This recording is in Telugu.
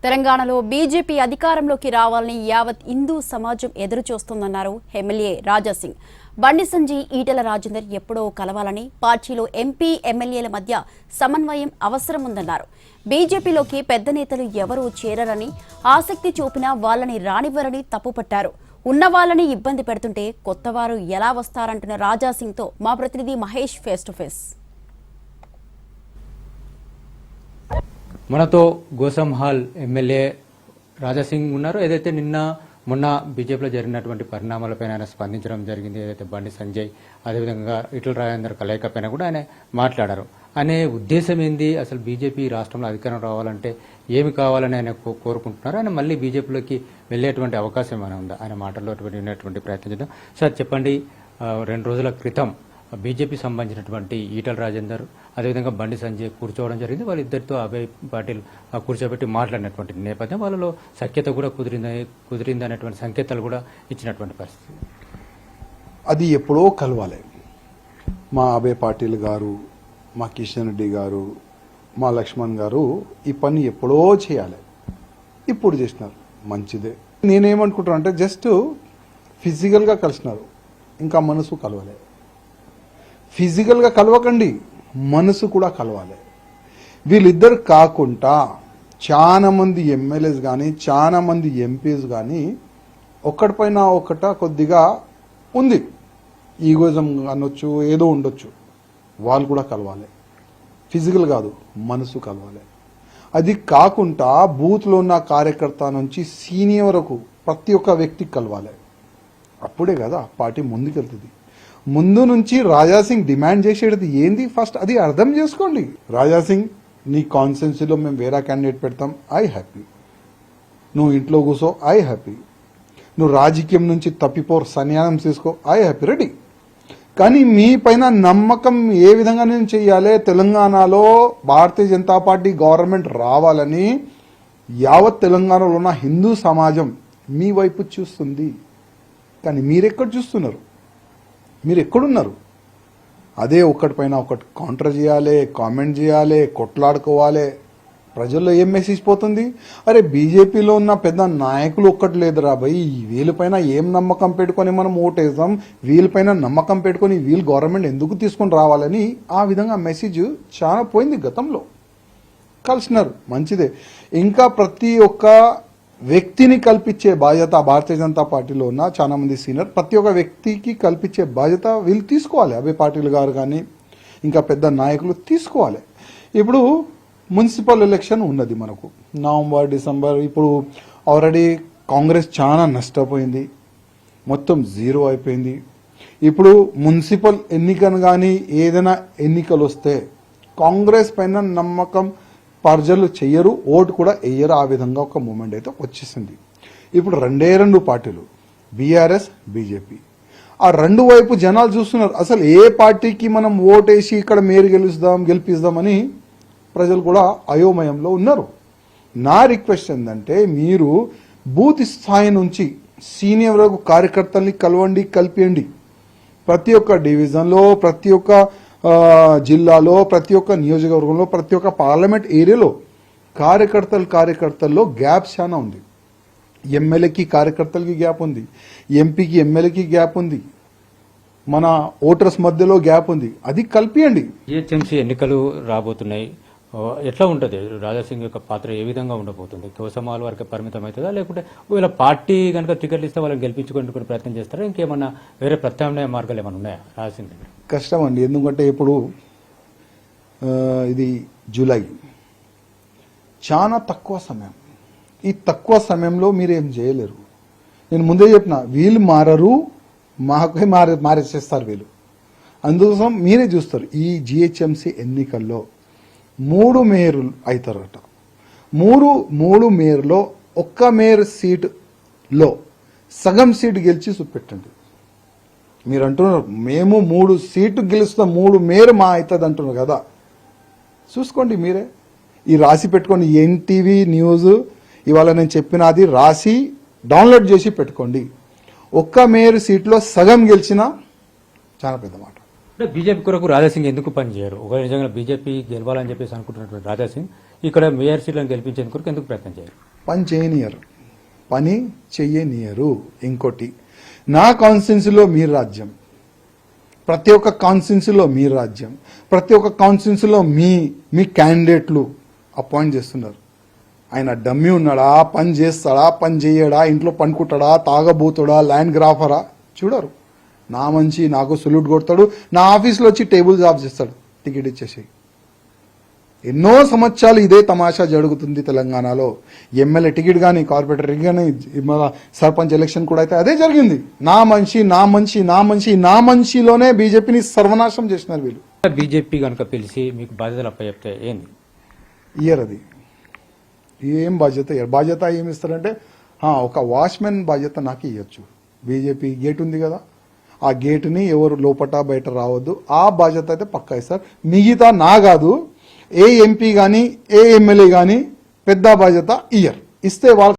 తెలంగాణలో బీజేపీ అధికారంలోకి రావాలని యావత్ హిందూ సమాజం ఎదురు చూస్తోందన్నారు ఎమ్మెల్యే రాజాసింగ్. బండి సంజయ్, ఈటెల రాజేందర్ ఎప్పుడో కలవాలని, పార్టీలో ఎంపీ ఎమ్మెల్యేల మధ్య సమన్వయం అవసరం ఉందన్నారు. బీజేపీలోకి పెద్ద నేతలు ఎవరూ చేరరని, ఆసక్తి చూపినా వాళ్ళని రానివ్వరని తప్పుపట్టారు. ఉన్న వాళ్ళని ఇబ్బంది పెడుతుంటే కొత్తవారు ఎలా వస్తారంటున్న రాజాసింగ్తో మా ప్రతినిధి మహేష్ ఫేస్ టు ఫేస్. మనతో గోసంహాల్ ఎమ్మెల్యే రాజాసింగ్ ఉన్నారు. ఏదైతే మొన్న బీజేపీలో జరిగినటువంటి పరిణామాలపైన ఆయన స్పందించడం జరిగింది. ఏదైతే బండి సంజయ్, అదేవిధంగా ఈటెల రాజేందర్ కలయికపైన కూడా ఆయన మాట్లాడారు. అనే ఉద్దేశం ఏంది, అసలు బీజేపీ రాష్ట్రంలో అధికారం రావాలంటే ఏమి కావాలని ఆయన కోరుకుంటున్నారు, ఆయన మళ్ళీ బీజేపీలోకి వెళ్లేటువంటి అవకాశం ఏమైనా ఉందా? ఆయన మాటల్లో వినేటువంటి ప్రయత్నం చేద్దాం. సార్ చెప్పండి, 2 రోజుల క్రితం బీజేపీ సంబంధించినటువంటి ఈటెల రాజేందర్, అదేవిధంగా బండి సంజయ్ కూర్చోవడం జరిగింది. వాళ్ళిద్దరితో అభయ్ పాటిల్ కూర్చోబెట్టి మాట్లాడినటువంటి నేపథ్యం, వాళ్ళలో సఖ్యత కూడా కుదిరింది అనేటువంటి సంకేతాలు కూడా ఇచ్చినటువంటి పరిస్థితి. అది ఎప్పుడో కలవాలి. మా అభయ్ పాటిల్ గారు, మా కిషన్ రెడ్డి గారు, మా లక్ష్మణ్ గారు ఈ పని ఎప్పుడో చేయాలి. ఇప్పుడు చేసినారు, మంచిదే. నేనేమనుకుంటున్నా అంటే జస్ట్ ఫిజికల్గా కలిసినారు, ఇంకా మనసు కలవాలి. ఫిజికల్గా కలవకండి, మనసు కూడా కలవాలి. వీళ్ళిద్దరు కాకుండా చాలా మంది ఎమ్మెల్యేస్ కానీ, చాలా మంది ఎంపీస్ కానీ ఒకటిపైన ఒకట కొద్దిగా ఉంది, ఈగోజం అనొచ్చు, ఏదో ఉండొచ్చు. వాళ్ళు కూడా కలవాలి. ఫిజికల్ కాదు, మనసు కలవాలి. అది కాకుండా బూత్లో ఉన్న కార్యకర్త నుంచి సీనియర్ వరకు ప్రతి ఒక్క వ్యక్తికి కలవాలి. అప్పుడే కదా పార్టీ ముందుకెళ్తుంది. ముందు నుంచి రాజాసింగ్ డిమాండ్ చేసేది ఏంది ఫస్ట్ అది అర్థం చేసుకోండి. రాజాసింగ్, నీ కాన్స్టిట్యున్సీలో మేము వేరే క్యాండిడేట్ పెడతాం, ఐ హ్యాపీ. నువ్వు ఇంట్లో కూర్చో, ఐ హ్యాపీ. నువ్వు రాజకీయం నుంచి తప్పిపోరు, సన్యాసం తీసుకో, ఐ హ్యాపీ, రెడీ. కానీ మీ పైన నమ్మకం ఏ విధంగా నేను చెయ్యాలి, తెలంగాణలో భారతీయ జనతా పార్టీ గవర్నమెంట్ రావాలని యావత్ తెలంగాణలో ఉన్న హిందూ సమాజం మీ వైపు చూస్తుంది. కానీ మీరెక్కడ చూస్తున్నారు? మీరు ఎక్కడున్నారు? అదే ఒకటిపైన ఒకటి కౌంటర్ చేయాలి, కామెంట్ చేయాలి, కొట్లాడుకోవాలి. ప్రజల్లో ఏం మెసేజ్ పోతుంది? అరే బీజేపీలో ఉన్న పెద్ద నాయకులు ఒక్కటి లేదురా భయ్, వీళ్ళపైన ఏం నమ్మకం పెట్టుకొని మనం ఓటేద్దాం, వీళ్ళపైన నమ్మకం పెట్టుకొని వీళ్ళు గవర్నమెంట్ ఎందుకు తీసుకొని రావాలని ఆ విధంగా మెసేజ్ చాలా పోయింది. గతంలో కలిసినారు, మంచిదే. ఇంకా ప్రతి ఒక్క వ్యక్తిని కల్పించే బాధ్యత భారతీయ జనతా పార్టీలో ఉన్న చాలా మంది సీనియర్ ప్రతి ఒక్క వ్యక్తికి కల్పించే బాధ్యత వీళ్ళు తీసుకోవాలి. అభయ్ పాటిల్ గారు కానీ ఇంకా పెద్ద నాయకులు తీసుకోవాలి. ఇప్పుడు మున్సిపల్ ఎలక్షన్ ఉన్నది మనకు నవంబర్, డిసెంబర్. ఇప్పుడు ఆల్రెడీ కాంగ్రెస్ చాలా నష్టపోయింది, మొత్తం జీరో అయిపోయింది. ఇప్పుడు మున్సిపల్ ఎన్నికను కానీ ఏదైనా ఎన్నికలు వస్తే కాంగ్రెస్ పైన నమ్మకం ప్రజలు చెయ్యరు, ఓటు కూడా వేయరు. ఆ విధంగా ఒక మూమెంట్ అయితే వచ్చేసింది. ఇప్పుడు 2 పార్టీలు, బీఆర్ఎస్, బీజేపీ. ఆ 2 వైపు జనాలు చూస్తున్నారు. అసలు ఏ పార్టీకి మనం ఓటేసి ఇక్కడ మేరు గెలిపిస్తామని ప్రజలు కూడా అయోమయంలో ఉన్నారు. నా రిక్వెస్ట్ ఏంటంటే మీరు బూత్ స్థాయి నుంచి సీనియర్ వరకు కార్యకర్తల్ని కలవండి, కలిపియండి. ప్రతి ఒక్క డివిజన్లో, ప్రతి ఒక్క జిల్లాలో, ప్రతి ఒక్క నియోజకవర్గంలో, ప్రతి ఒక్క పార్లమెంట్ ఏరియాలో కార్యకర్తల్లో గ్యాప్ చాలా ఉంది. ఎమ్మెల్యేకి కార్యకర్తలకి గ్యాప్ ఉంది, ఎంపీకి ఎమ్మెల్యేకి గ్యాప్ ఉంది, మన ఓటర్స్ మధ్యలో గ్యాప్ ఉంది. అది కల్పియండి. జిహెచ్ఎంసీ ఎన్నికలు రాబోతున్నాయి. ఎట్లా ఉంటుంది రాజాసింగ్ యొక్క పాత్ర, ఏ విధంగా ఉండబోతుంది? గోసమాల్ వరకు పరిమితం అవుతుందా, లేకుంటే వీళ్ళ పార్టీ కనుక టికెట్లు ఇస్తే వాళ్ళని గెలిపించుకునే ప్రయత్నం చేస్తారా? ఇంకేమన్నా వేరే ప్రత్యామ్నాయ మార్గాలు ఏమైనా ఉన్నాయా రాజాసింగ్ దగ్గర? కష్టం అండి, ఎందుకంటే ఇప్పుడు ఇది జూలై, చాలా తక్కువ సమయం. ఈ తక్కువ సమయంలో మీరు ఏం చేయలేరు. నేను ముందే చెప్పిన, వీళ్ళు మారరు, మాకే మారేసేస్తారు వీళ్ళు. అందుకోసం మీరే చూస్తారు ఈ జిహెచ్ఎంసీ ఎన్నికల్లో 3 మేయర్లు అవుతారట. 3 మేయర్లో ఒక్క మేయర్ సీటులో సగం సీటు గెలిచి చూపెట్టండి. మీరు అంటున్నారు మేము 3 సీట్లు గెలుస్తాం, 3 మేయర్ మా అవుతుంది అంటున్నారు కదా. చూసుకోండి మీరే, ఈ రాసి పెట్టుకోండి. ఎన్టీవీ న్యూస్ ఇవాళ నేను చెప్పినది రాసి డౌన్లోడ్ చేసి పెట్టుకోండి. ఒక్క మేయర్ సీట్లో సగం గెలిచినా చాలా పెద్ద మాట. అంటే బీజేపీ కొరకు రాజాసింగ్ ఎందుకు పనిచేయరు? ఒక నిజంగా బీజేపీ గెలవాలని చెప్పేసి అనుకుంటున్నటువంటి రాజాసింగ్ ఇక్కడ మేయర్ సీట్లను గెలిపించేందుకు ఎందుకు ప్రయత్నం చేయరు? పని చెయ్యనియరు. ఇంకోటి, నా కాన్స్టిట్యున్సీలో మీ రాజ్యం, ప్రతి ఒక్క కాన్స్టిట్యున్సీలో మీ రాజ్యం, ప్రతి ఒక్క కాన్స్టిట్యున్సీలో మీ క్యాండిడేట్లు అపాయింట్ చేస్తున్నారు. ఆయన డమ్మీ ఉన్నాడా, పని చేస్తాడా, పని చేయడా, ఇంట్లో పనుకుంటాడా, తాగబోతాడా, ల్యాండ్ గ్రాఫరా చూడరు. నా మంచి నాకు సల్యూట్ కొడతాడు, నా ఆఫీస్లో వచ్చి టేబుల్ జాబ్ చేస్తాడు, టికెట్ ఇచ్చేసి. ఎన్నో సంవత్సరాలు ఇదే తమాషా జరుగుతుంది తెలంగాణలో. ఎమ్మెల్యే టికెట్ కానీ, కార్పొరేటర్ కానీ, సర్పంచ్ ఎలక్షన్ కూడా అయితే అదే జరిగింది. నా మంచిలోనే బీజేపీని సర్వనాశనం చేసినారు వీళ్ళు. బీజేపీ కనుక పిలిచి మీకు బాధ్యతలు అప్పచెప్తే ఏంది? ఇయర్ అది ఏం బాధ్యత ఇయ్యరు. బాధ్యత ఏమి ఇస్తారంటే ఒక వాచ్మెన్ బాధ్యత నాకు ఇవ్వచ్చు. బీజేపీ గేట్ ఉంది కదా, ఆ గేటుని ఎవరు లోపట బయట రావద్దు, ఆ బాధ్యత అయితే పక్కా ఇస్తారు. మిగతా నా కాదు, ఏ ఎంపీ కానీ ఏ ఎమ్మెల్యే కానీ పెద్ద బాధ్యత ఇయ్యరు. ఇస్తే వాళ్ళ